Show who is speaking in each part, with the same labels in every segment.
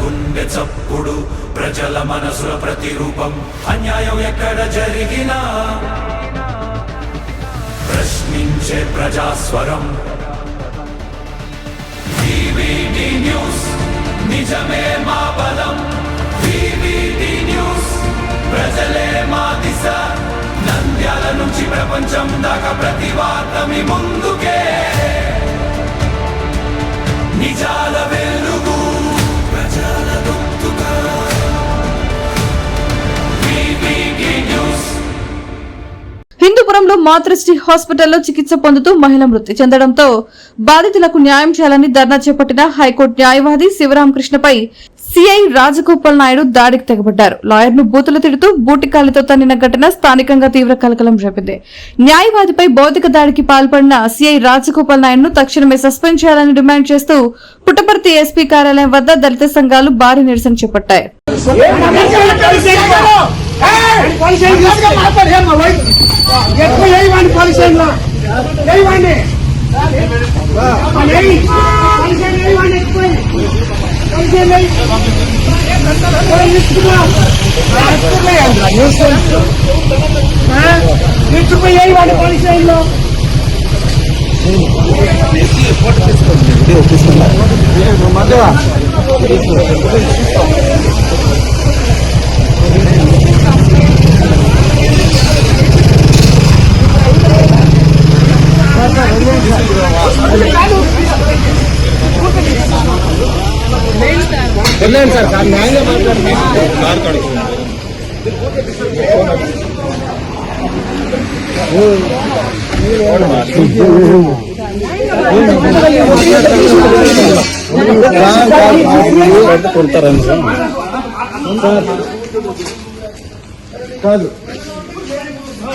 Speaker 1: గుండె చప్పుడు ప్రజల మనసుల ప్రతిరూపం అన్యాయం ఎక్కడ జరిగినా ప్రశ్నించే ప్రజాస్వరం వివిడి న్యూస్ నిజమే మా బలం వివిడి న్యూస్ ప్రజలే మా దిశ నంద్యాల నుంచి ప్రపంచం దాకా ప్రతి వార్త మీ ముందుకే నిజాల వెలుగు ప్రజల గొంతుగా వివిడి న్యూస్.
Speaker 2: హిందూపురంలో మాతృశ్రీ హాస్పిటల్లో చికిత్స పొందుతూ మహిళ మృతి చెందడంతో బాధితులకు న్యాయం చేయాలని ధర్నా చేపట్టిన హైకోర్టు న్యాయవాది శివరామకృష్ణపై సిఐ రాజగోపాల్ నాయుడు దాడికి తెగబడ్డారు. లాయర్ను బూతులు తిడుతూ బూటికాలితో తన్నిన ఘటన స్థానికంగా తీవ్ర కలకలం రేపింది. న్యాయవాదిపై భౌతిక దాడికి పాల్పడిన సిఐ రాజగోపాల్ నాయుడును తక్షణమే సస్పెండ్ చేయాలని డిమాండ్ చేస్తూ పుట్టపర్తి ఎస్పీ కార్యాలయం వద్ద దళిత సంఘాలు భారీ నిరసన చేపట్టాయి.
Speaker 3: సార్ న్యాయంగా మాట్లాడుతున్నారు. కాదు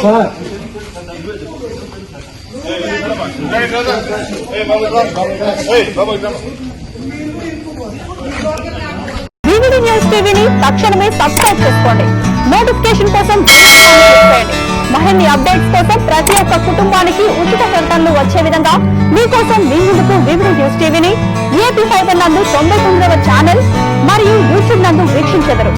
Speaker 3: సార్
Speaker 4: వివిడి న్యూస్ టీవీని తక్షణమే సబ్స్క్రైబ్ చేసుకోండి. నోటిఫికేషన్ కోసం మరిన్ని అప్డేట్స్ కోసం ప్రతి ఒక్క కుటుంబానికి ఉచిత ప్రకటనలు వచ్చే విధంగా మీకోసం మీ ముందుకు వివిడి న్యూస్ టీవీని ఏపీ ఫైబర్ నందు 99వ ఛానల్ మరియు యూట్యూబ్ నందు వీక్షించెదరు.